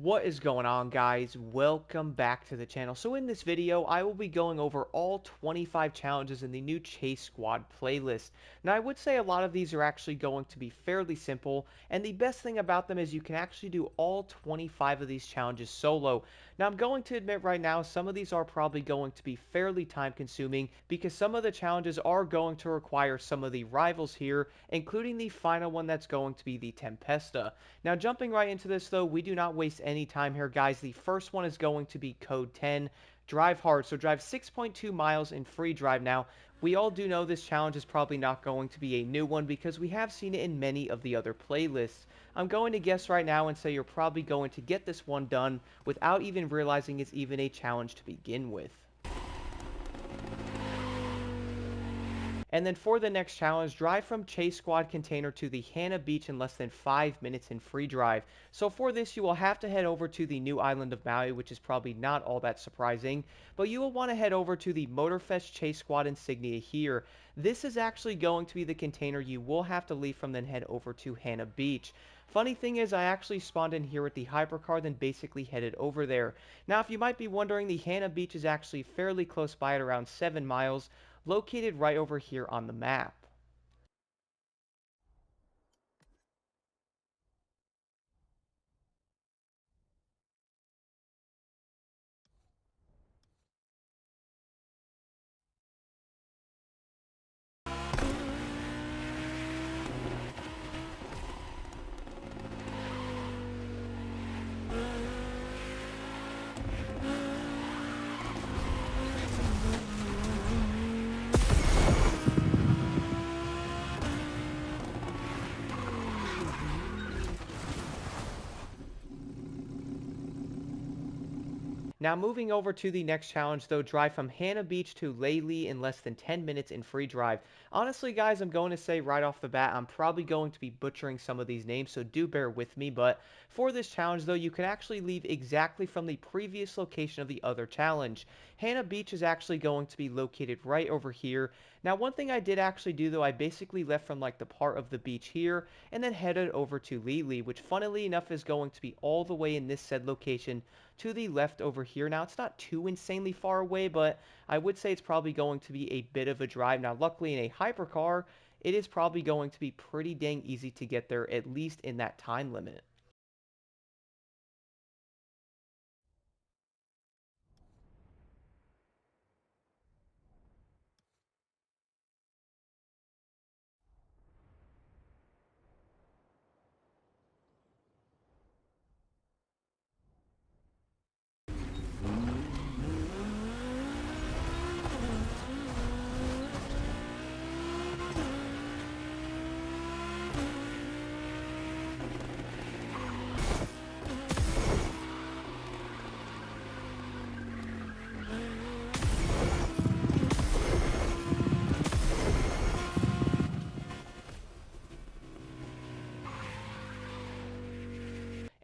What is going on, guys? Welcome back to the channel. So in this video I will be going over all 25 challenges in the new Chase Squad playlist. Now I would say a lot of these are actually going to be fairly simple, and the best thing about them is you can actually do all 25 of these challenges solo. Now I'm going to admit right now some of these are probably going to be fairly time consuming because some of the challenges are going to require some of the rivals here, including the final one that's going to be the Tempesta. Now jumping right into this though, we do not waste any time here, guys. The first one is going to be code 10, drive hard. So drive 6.2 miles in free drive. Now we all do know this challenge is probably not going to be a new one because we have seen it in many of the other playlists. I'm going to guess right now and say you're probably going to get this one done without even realizing it's even a challenge to begin with. And then for the next challenge, drive from Chase Squad container to the Hannah Beach in less than 5 minutes in free drive. So for this, you will have to head over to the new island of Maui, which is probably not all that surprising, but you will want to head over to the Motorfest Chase Squad insignia here. This is actually going to be the container you will have to leave from, then head over to Hannah Beach. Funny thing is, I actually spawned in here with the hypercar, then basically headed over there. Now, if you might be wondering, the Hannah Beach is actually fairly close by at around 7 miles, located right over here on the map. Now moving over to the next challenge though, drive from Hannah Beach to Laylee in less than 10 minutes in free drive. Honestly guys, I'm going to say right off the bat, I'm probably going to be butchering some of these names, so do bear with me, but for this challenge though, you can actually leave exactly from the previous location of the other challenge. Hannah Beach is actually going to be located right over here. Now one thing I did actually do though, I basically left from like the part of the beach here, and then headed over to Laylee, which funnily enough is going to be all the way in this said location to the left over here. Now, it's not too insanely far away, but I would say it's probably going to be a bit of a drive. Now, luckily in a hypercar, it is probably going to be pretty dang easy to get there, at least in that time limit.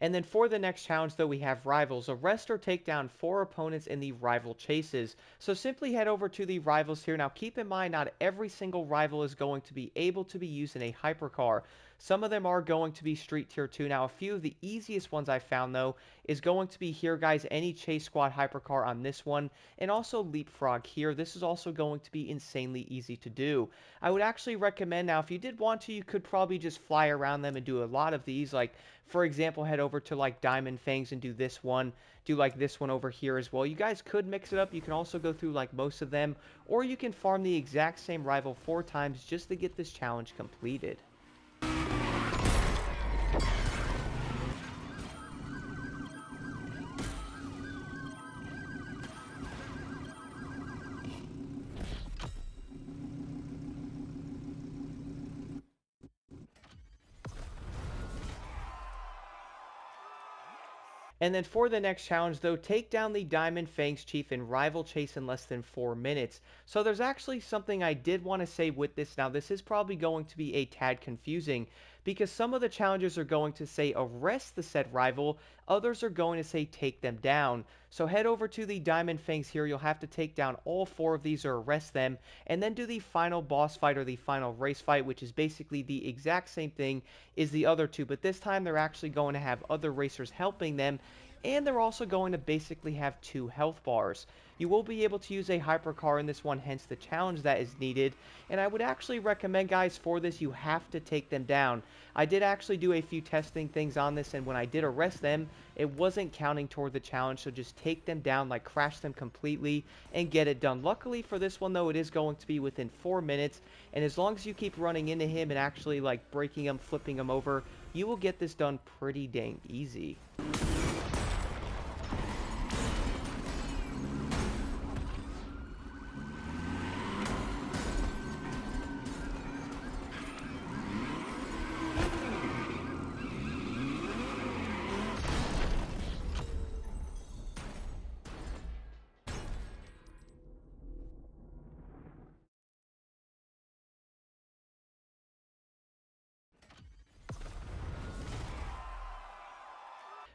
And then for the next challenge, though, we have Rivals. Arrest or take down 4 opponents in the rival chases. So simply head over to the Rivals here. Now keep in mind, not every single rival is going to be able to be used in a hypercar. Some of them are going to be Street Tier 2. Now a few of the easiest ones I found, though, is going to be here, guys, any Chase Squad hypercar on this one, and also Leapfrog here. This is also going to be insanely easy to do. I would actually recommend, now if you did want to, you could probably just fly around them and do a lot of these, like for example, head over to like Diamond Fangs and do this one, do like this one over here as well. You guys could mix it up. You can also go through like most of them, or you can farm the exact same rival 4 times just to get this challenge completed. And then for the next challenge, though, take down the Diamond Fangs Chief in Rival Chase in less than 4 minutes. So there's actually something I did want to say with this. Now, this is probably going to be a tad confusing because some of the challenges are going to say arrest the said rival, others are going to say take them down. So head over to the Diamond Fangs here, you'll have to take down all 4 of these or arrest them, and then do the final boss fight or the final race fight, which is basically the exact same thing as the other 2, but this time they're actually going to have other racers helping them, and they're also going to basically have 2 health bars. You will be able to use a hypercar in this one, hence the challenge that is needed, and I would actually recommend, guys, for this you have to take them down. I did actually do a few testing things on this, and when I did arrest them, it wasn't counting toward the challenge, so just take them down, like crash them completely, and get it done. Luckily for this one, though, it is going to be within 4 minutes, and as long as you keep running into him and actually, like, breaking him, flipping him over, you will get this done pretty dang easy.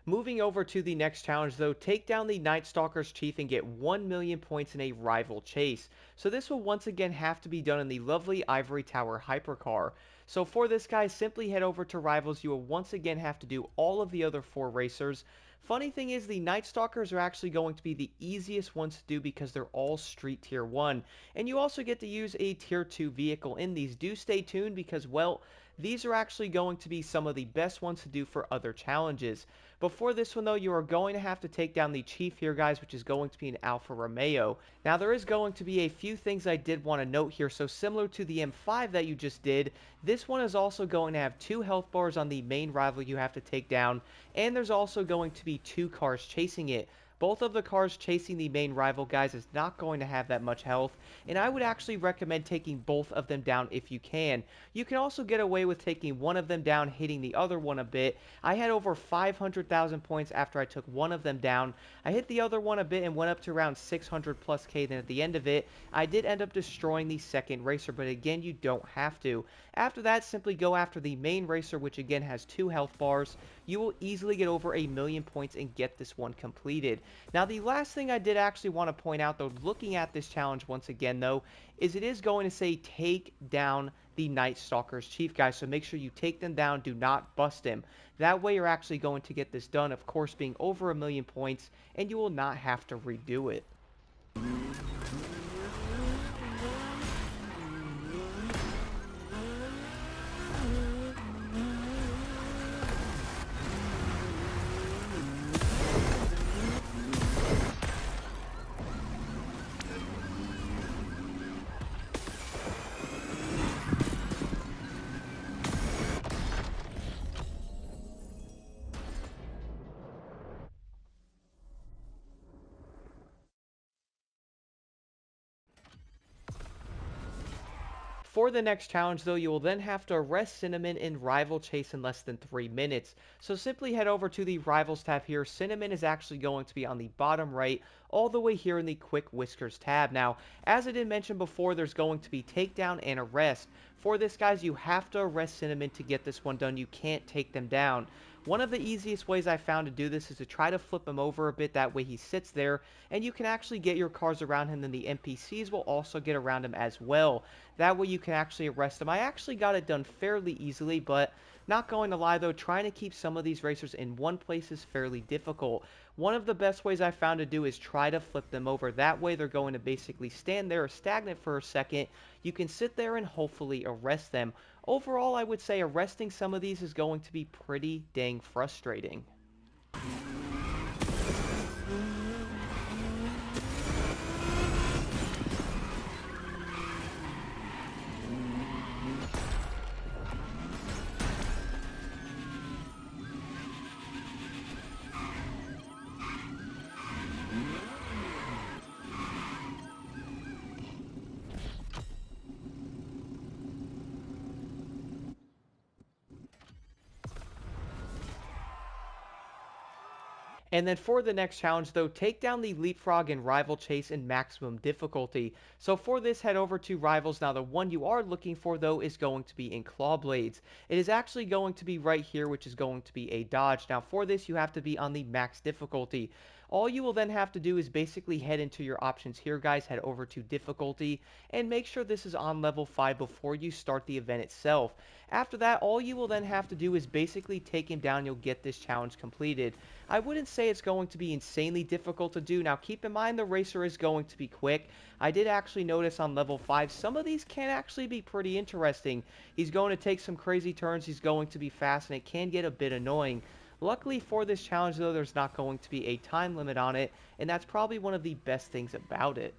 Moving over to the next challenge, though, take down the Night Stalker's Chief and get 1 million points in a rival chase. So this will once again have to be done in the lovely Ivory Tower hypercar. So for this, guys, simply head over to Rivals. You will once again have to do all of the other 4 racers. Funny thing is, the Night Stalkers are actually going to be the easiest ones to do because they're all Street Tier 1. And you also get to use a Tier 2 vehicle in these. Do stay tuned because, well, these are actually going to be some of the best ones to do for other challenges. Before this one, though, you are going to have to take down the Chief here, guys, which is going to be an Alfa Romeo. Now, there is going to be a few things I did want to note here. So similar to the M5 that you just did, this one is also going to have 2 health bars on the main rival you have to take down, and there's also going to be 2 cars chasing it. Both of the cars chasing the main rival, guys, is not going to have that much health, and I would actually recommend taking both of them down if you can. You can also get away with taking one of them down, hitting the other one a bit. I had over 500,000 points after I took one of them down. I hit the other one a bit and went up to around 600 plus K. Then at the end of it, I did end up destroying the second racer, but again, you don't have to. After that, simply go after the main racer, which again has 2 health bars. You will easily get over 1,000,000 points and get this one completed. Now, the last thing I did actually want to point out, though, looking at this challenge once again, though, is it is going to say take down the Night Stalker's Chief, guys, so make sure you take them down, do not bust him. That way you're actually going to get this done, of course, being over 1,000,000 points, and you will not have to redo it. For the next challenge, though, you will then have to arrest Cinnamon in Rival Chase in less than 3 minutes. So simply head over to the Rivals tab here. Cinnamon is actually going to be on the bottom right, all the way here in the Quick Whiskers tab. Now, as I did mention before, there's going to be Takedown and Arrest. For this, guys, you have to arrest Cinnamon to get this one done. You can't take them down. One of the easiest ways I found to do this is to try to flip him over a bit, that way he sits there, and you can actually get your cars around him, then the NPCs will also get around him as well. That way you can actually arrest him. I actually got it done fairly easily, but not going to lie though, trying to keep some of these racers in one place is fairly difficult. One of the best ways I found to do is try to flip them over. That way they're going to basically stand there stagnant for a second. You can sit there and hopefully arrest them. Overall, I would say arresting some of these is going to be pretty dang frustrating. And then for the next challenge though, take down the Leapfrog and Rival Chase in maximum difficulty. So for this, head over to Rivals. Now the one you are looking for though is going to be in Claw Blades. It is actually going to be right here, which is going to be a dodge. Now for this, you have to be on the max difficulty. All you will then have to do is basically head into your options here, guys. Head over to difficulty and make sure this is on level 5 before you start the event itself. After that, all you will then have to do is basically take him down. You'll get this challenge completed. I wouldn't say it's going to be insanely difficult to do. Now keep in mind the racer is going to be quick. I did actually notice on level 5 some of these can actually be pretty interesting. He's going to take some crazy turns. He's going to be fast and it can get a bit annoying. Luckily for this challenge though, there's not going to be a time limit on it, and that's probably one of the best things about it.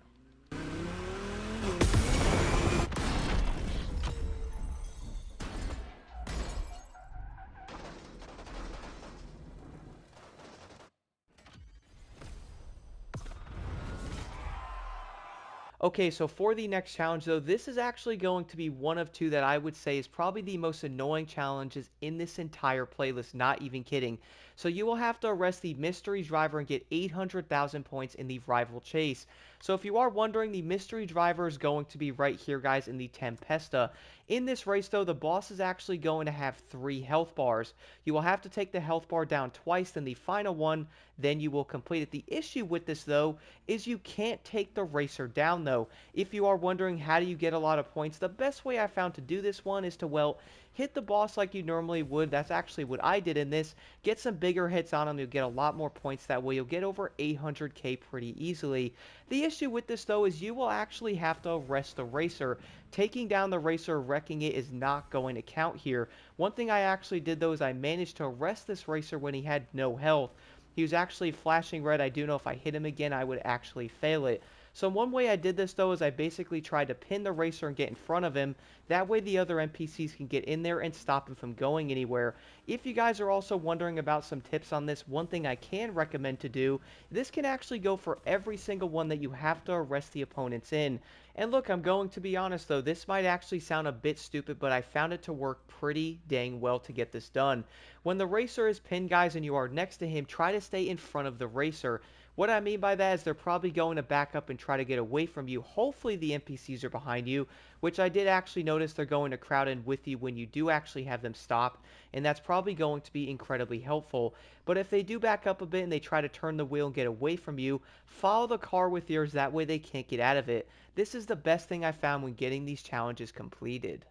Okay, so for the next challenge though, this is actually going to be one of two that I would say is probably the most annoying challenges in this entire playlist, not even kidding. So you will have to arrest the mystery driver and get 800,000 points in the rival chase. So if you are wondering, the mystery driver is going to be right here, guys, in the Tempesta. In this race though, the boss is actually going to have 3 health bars. You will have to take the health bar down twice, then the final one, then you will complete it. The issue with this though is you can't take the racer down though. If you are wondering how do you get a lot of points, the best way I found to do this one is to, well, hit the boss like you normally would. That's actually what I did in this. Get some bigger hits on him. You'll get a lot more points that way. You'll get over 800k pretty easily. The issue with this though is you will actually have to arrest the racer. Taking down the racer, wrecking it is not going to count here. One thing I actually did though is I managed to arrest this racer when he had no health. He was actually flashing red. I do know if I hit him again, I would actually fail it. So one way I did this though is I basically tried to pin the racer and get in front of him. That way the other NPCs can get in there and stop him from going anywhere. If you guys are also wondering about some tips on this, one thing I can recommend to do, this can actually go for every single one that you have to arrest the opponents in. And look, I'm going to be honest though, this might actually sound a bit stupid, but I found it to work pretty dang well to get this done. When the racer is pinned, guys, and you are next to him, try to stay in front of the racer. What I mean by that is they're probably going to back up and try to get away from you. Hopefully the NPCs are behind you, which I did actually notice they're going to crowd in with you when you do actually have them stopped, and that's probably going to be incredibly helpful. But if they do back up a bit and they try to turn the wheel and get away from you, follow the car with yours, that way they can't get out of it. This is the best thing I found when getting these challenges completed.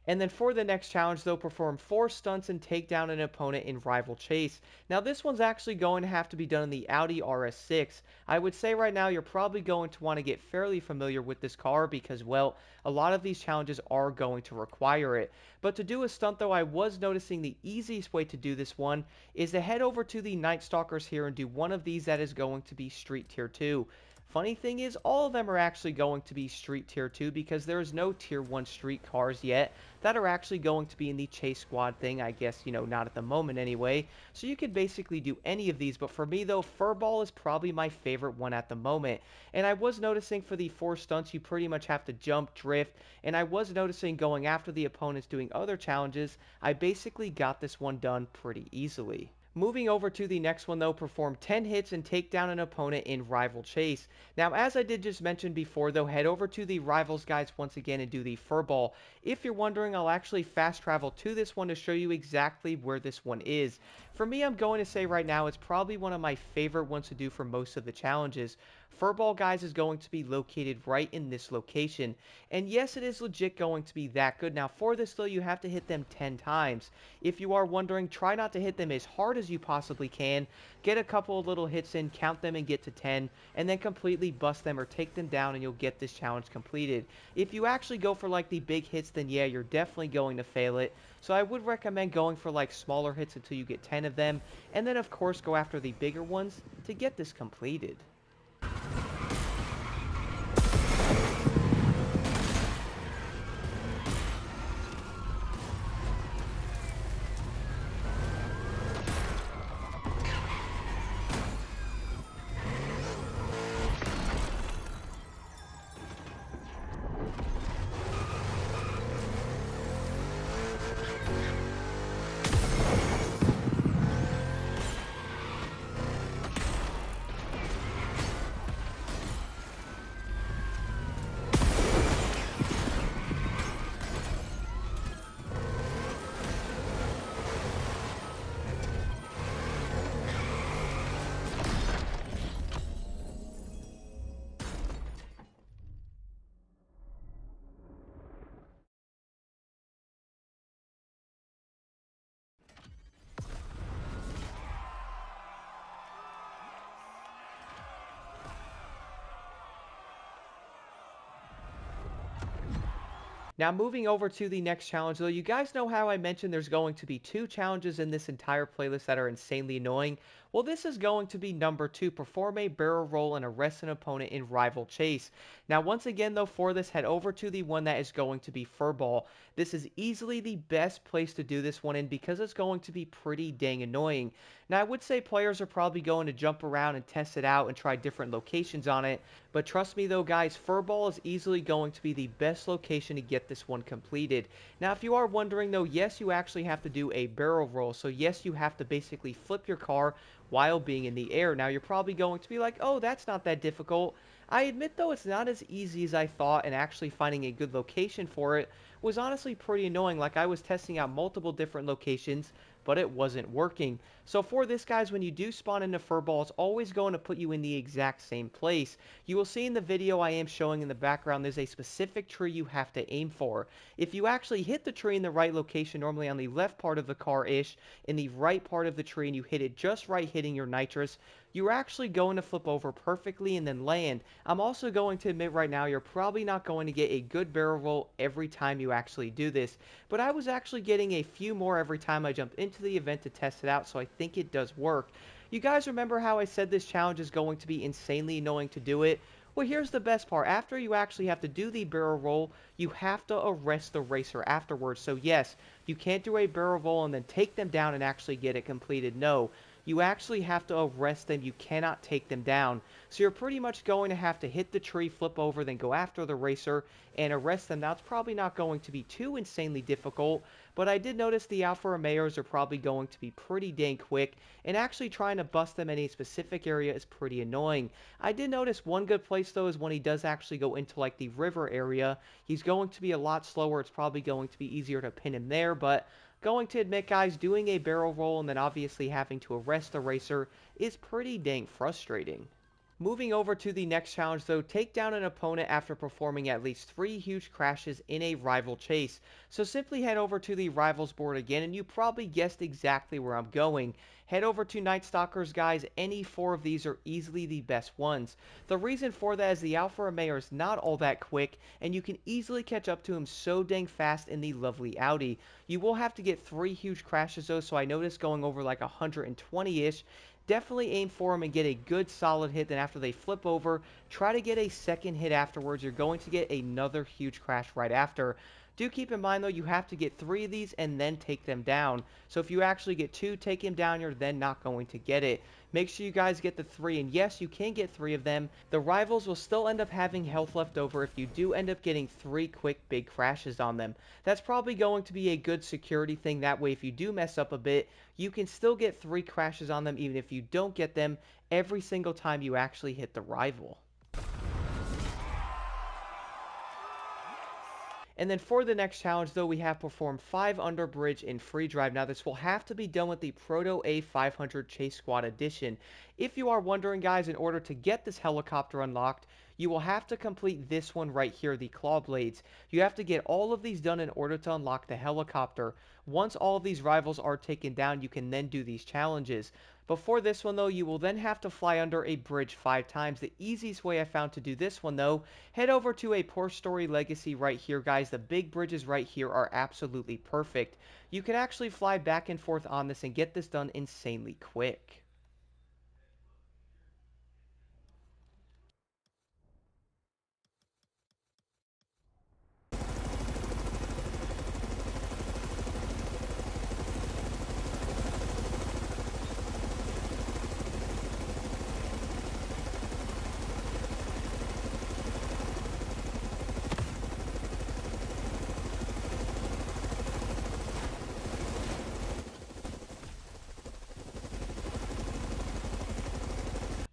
And then for the next challenge though, perform 4 stunts and take down an opponent in rival chase. Now this one's actually going to have to be done in the Audi RS6. I would say right now you're probably going to want to get fairly familiar with this car because, well, a lot of these challenges are going to require it. But to do a stunt though, I was noticing the easiest way to do this one is to head over to the Night Stalkers here and do one of these that is going to be Street Tier 2. Funny thing is, all of them are actually going to be Street Tier 2 because there is no Tier 1 street cars yet that are actually going to be in the Chase Squad thing. I guess, you know, not at the moment anyway. So you could basically do any of these, but for me though, Furball is probably my favorite one at the moment. And I was noticing for the 4 stunts, you pretty much have to jump, drift, and I was noticing going after the opponents doing other challenges, I basically got this one done pretty easily. Moving over to the next one though, perform 10 hits and take down an opponent in Rival Chase. Now as I did just mention before though, head over to the Rivals guys once again and do the Furball. If you're wondering, I'll actually fast travel to this one to show you exactly where this one is. For me, I'm going to say right now it's probably one of my favorite ones to do for most of the challenges. Furball, guys, is going to be located right in this location. And yes, it is legit going to be that good. Now for this though, you have to hit them 10 times. If you are wondering, try not to hit them as hard as you possibly can. Get a couple of little hits in, count them and get to 10, and then completely bust them or take them down and you'll get this challenge completed. If you actually go for like the big hits, then yeah, you're definitely going to fail it. So I would recommend going for like smaller hits until you get 10 of them, and then of course go after the bigger ones to get this completed. Now, moving over to the next challenge, though, you guys know how I mentioned there's going to be two challenges in this entire playlist that are insanely annoying? Well, this is going to be number two, perform a barrel roll and arrest an opponent in rival chase. Now, once again, though, for this, head over to the one that is going to be furball. This is easily the best place to do this one in because it's going to be pretty dang annoying. Now, I would say players are probably going to jump around and test it out and try different locations on it, but trust me though, guys, furball is easily going to be the best location to get this one completed. Now, if you are wondering though, yes, you actually have to do a barrel roll. So yes, you have to basically flip your car while being in the air. Now, you're probably going to be like, oh, that's not that difficult. I admit though, it's not as easy as I thought, and actually finding a good location for it was honestly pretty annoying. Like, I was testing out multiple different locations, but it wasn't working. So for this, guys, when you do spawn into furball, it's always going to put you in the exact same place. You will see in the video I am showing in the background, there's a specific tree you have to aim for. If you actually hit the tree in the right location, normally on the left part of the car-ish, in the right part of the tree, and you hit it just right, hitting your nitrous, you're actually going to flip over perfectly and then land. I'm also going to admit right now, you're probably not going to get a good barrel roll every time you actually do this, but I was actually getting a few more every time I jumped into the event to test it out, so I think it does work. You guys remember how I said this challenge is going to be insanely annoying to do it? Well, here's the best part. After you actually have to do the barrel roll, you have to arrest the racer afterwards. So yes, you can't do a barrel roll and then take them down and actually get it completed. No, you actually have to arrest them. You cannot take them down. So you're pretty much going to have to hit the tree, flip over, then go after the racer and arrest them. Now, it's probably not going to be too insanely difficult, but I did notice the Alfa Romeos are probably going to be pretty dang quick, and actually trying to bust them in a specific area is pretty annoying. I did notice one good place, though, is when he does actually go into, like, the river area. He's going to be a lot slower. It's probably going to be easier to pin him there, but going to admit, guys, doing a barrel roll and then obviously having to arrest the racer is pretty dang frustrating. Moving over to the next challenge, though, take down an opponent after performing at least 3 huge crashes in a rival chase. So simply head over to the rivals board again, and you probably guessed exactly where I'm going. Head over to Night Stalkers, guys. Any 4 of these are easily the best ones. The reason for that is the Alfa Romeo is not all that quick, and you can easily catch up to him so dang fast in the lovely Audi. You will have to get 3 huge crashes, though, so I noticed going over like 120-ish. Definitely aim for them and get a good solid hit. Then after they flip over, try to get a second hit afterwards. You're going to get another huge crash right after. Do keep in mind, though, you have to get 3 of these and then take them down. So if you actually get 2, take him down, you're then not going to get it. Make sure you guys get the 3, and yes, you can get 3 of them. The rivals will still end up having health left over if you do end up getting 3 quick big crashes on them. That's probably going to be a good security thing. That way, if you do mess up a bit, you can still get 3 crashes on them even if you don't get them every single time you actually hit the rival. And then for the next challenge, though, we have performed 5 under bridge in free drive. Now, this will have to be done with the Proto A500 Chase Squad Edition. If you are wondering, guys, in order to get this helicopter unlocked, you will have to complete this one right here, the claw blades. You have to get all of these done in order to unlock the helicopter. Once all of these rivals are taken down, you can then do these challenges. Before this one, though, you will then have to fly under a bridge 5 times. The easiest way I found to do this one, though, head over to a Porsche Story Legacy right here, guys. The big bridges right here are absolutely perfect. You can actually fly back and forth on this and get this done insanely quick.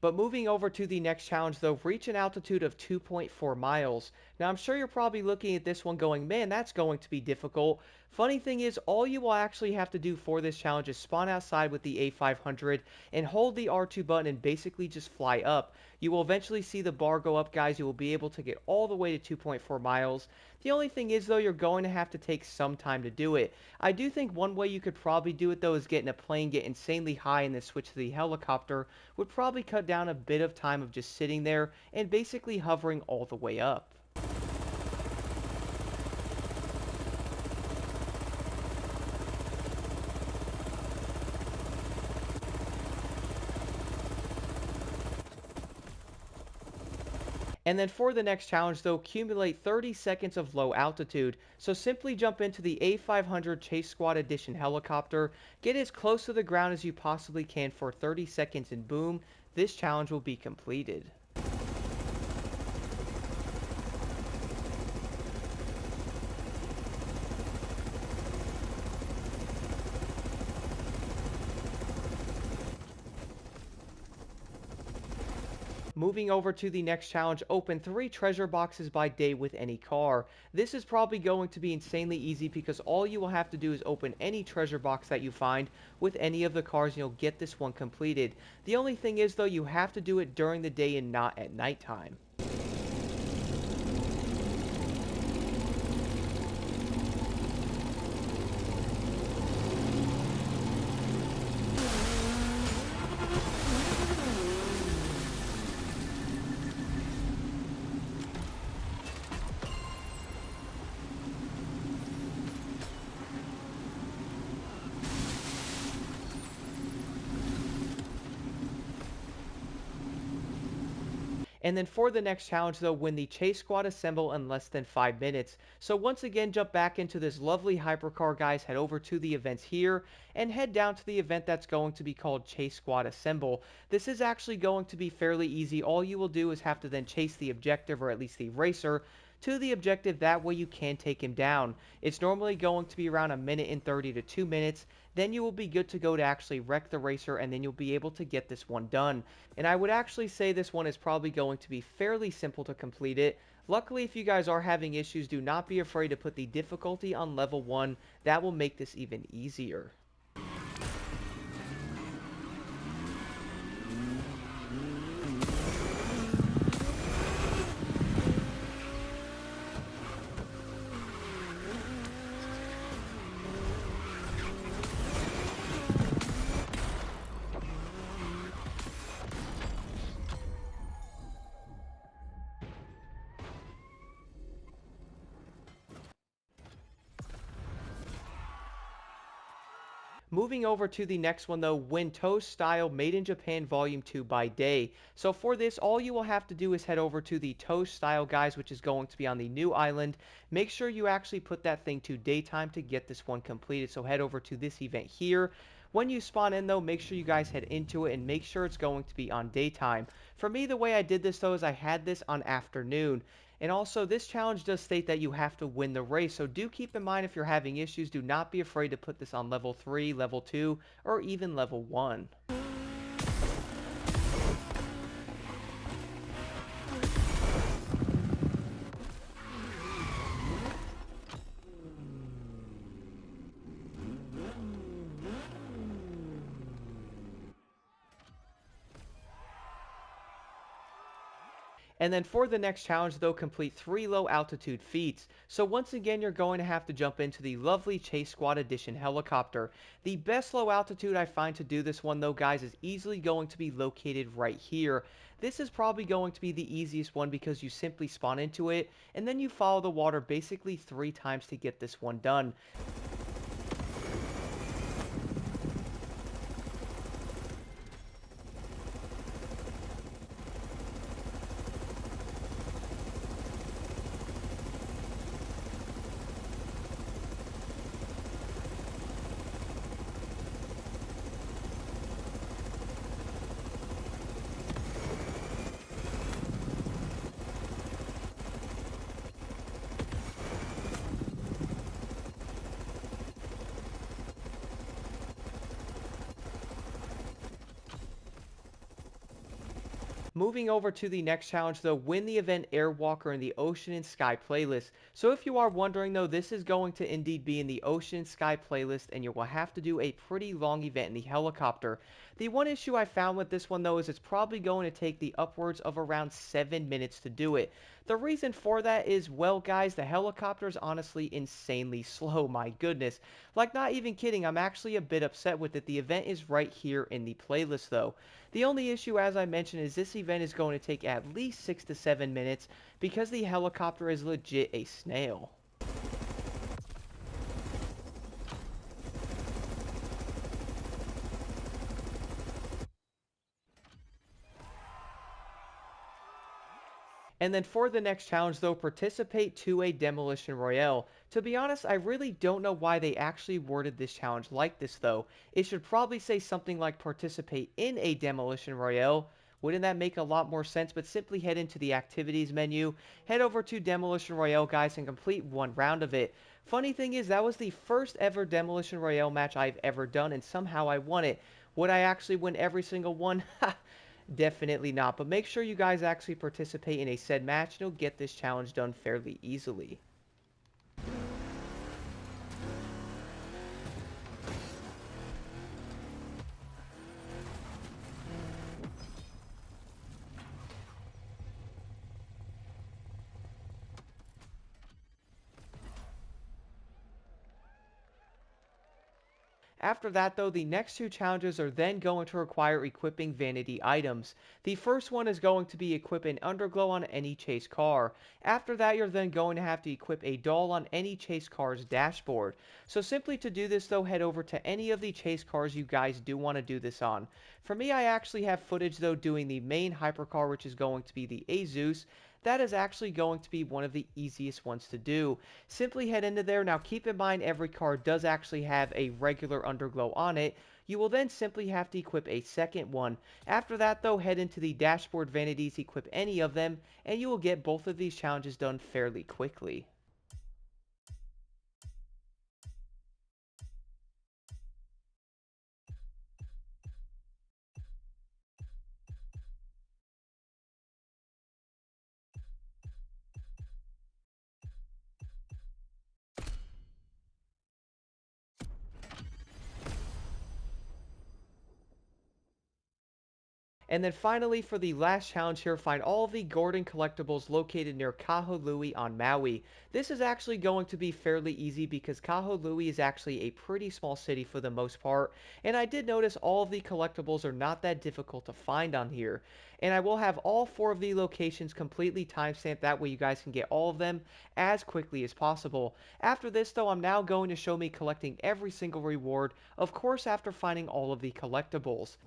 But moving over to the next challenge, though, reach an altitude of 2.4 miles. Now, I'm sure you're probably looking at this one going, man, that's going to be difficult. Funny thing is, all you will actually have to do for this challenge is spawn outside with the A500 and hold the R2 button and basically just fly up. You will eventually see the bar go up, guys. You will be able to get all the way to 2.4 miles. The only thing is, though, you're going to have to take some time to do it. I do think one way you could probably do it, though, is get in a plane, get insanely high, and then switch to the helicopter. Would probably cut down a bit of time of just sitting there and basically hovering all the way up. And then for the next challenge though, accumulate 30 seconds of low altitude. So simply jump into the A500 Chase Squad Edition helicopter, get as close to the ground as you possibly can for 30 seconds, and boom, this challenge will be completed. Moving over to the next challenge, open 3 treasure boxes by day with any car. This is probably going to be insanely easy because all you will have to do is open any treasure box that you find with any of the cars and you'll get this one completed. The only thing is though, you have to do it during the day and not at nighttime. And then for the next challenge though, win the Chase Squad Assemble in less than 5 minutes. So once again, jump back into this lovely hypercar, guys, head over to the events here, and head down to the event that's going to be called Chase Squad Assemble. This is actually going to be fairly easy. All you will do is have to then chase the objective, or at least the racer, to the objective. That way you can take him down. It's normally going to be around 1:30 to 2 minutes. Then you will be good to go to actually wreck the racer, and then you'll be able to get this one done. And I would actually say this one is probably going to be fairly simple to complete it. Luckily, if you guys are having issues, do not be afraid to put the difficulty on level 1. That will make this even easier. Moving over to the next one though, win Toast Style Made in Japan Volume 2 by day. So for this, all you will have to do is head over to the Toast Style, guys, which is going to be on the new island. Make sure you actually put that thing to daytime to get this one completed. So head over to this event here. When you spawn in though, make sure you guys head into it and make sure it's going to be on daytime. For me, the way I did this though is I had this on afternoon. And also, this challenge does state that you have to win the race, so do keep in mind if you're having issues, do not be afraid to put this on level 3, level 2, or even level 1. And then for the next challenge though, complete 3 low altitude feats. So once again, you're going to have to jump into the lovely Chase Squad Edition helicopter. The best low altitude I find to do this one though, guys, is easily going to be located right here. This is probably going to be the easiest one because you simply spawn into it and then you follow the water basically 3 times to get this one done. Moving over to the next challenge though, win the event Airwalker in the Ocean and Sky playlist. So if you are wondering though, this is going to indeed be in the Ocean and Sky playlist, and you will have to do a pretty long event in the helicopter. The one issue I found with this one though is it's probably going to take the upwards of around 7 minutes to do it. The reason for that is, well guys, the helicopter is honestly insanely slow, my goodness. Like, not even kidding, I'm actually a bit upset with it. The event is right here in the playlist though. The only issue, as I mentioned, is this event is going to take at least 6 to 7 minutes because the helicopter is legit a snail. And then for the next challenge though, participate to a Demolition Royale. To be honest, I really don't know why they actually worded this challenge like this though. It should probably say something like participate in a Demolition Royale. Wouldn't that make a lot more sense? But simply head into the activities menu, head over to Demolition Royale, guys, and complete one round of it. Funny thing is, that was the first ever Demolition Royale match I've ever done, and somehow I won it. Would I actually win every single one? Ha! Definitely not. But make sure you guys actually participate in a said match, and you'll get this challenge done fairly easily. After that though, the next two challenges are then going to require equipping vanity items. The first one is going to be equip an underglow on any chase car. After that, you're then going to have to equip a doll on any chase car's dashboard. So simply to do this though, head over to any of the chase cars you guys do want to do this on. For me, I actually have footage though doing the main hypercar, which is going to be the Azus. That is actually going to be one of the easiest ones to do. Simply head into there. Now keep in mind every car does actually have a regular underglow on it. You will then simply have to equip a second one. After that though, head into the dashboard vanities, equip any of them, and you will get both of these challenges done fairly quickly. And then finally, for the last challenge here, find all of the Gordon collectibles located near Kahului on Maui. This is actually going to be fairly easy because Kahului is actually a pretty small city for the most part, and I did notice all of the collectibles are not that difficult to find on here. And I will have all four of the locations completely timestamped, that way you guys can get all of them as quickly as possible. After this though, I'm now going to show me collecting every single reward, of course after finding all of the collectibles.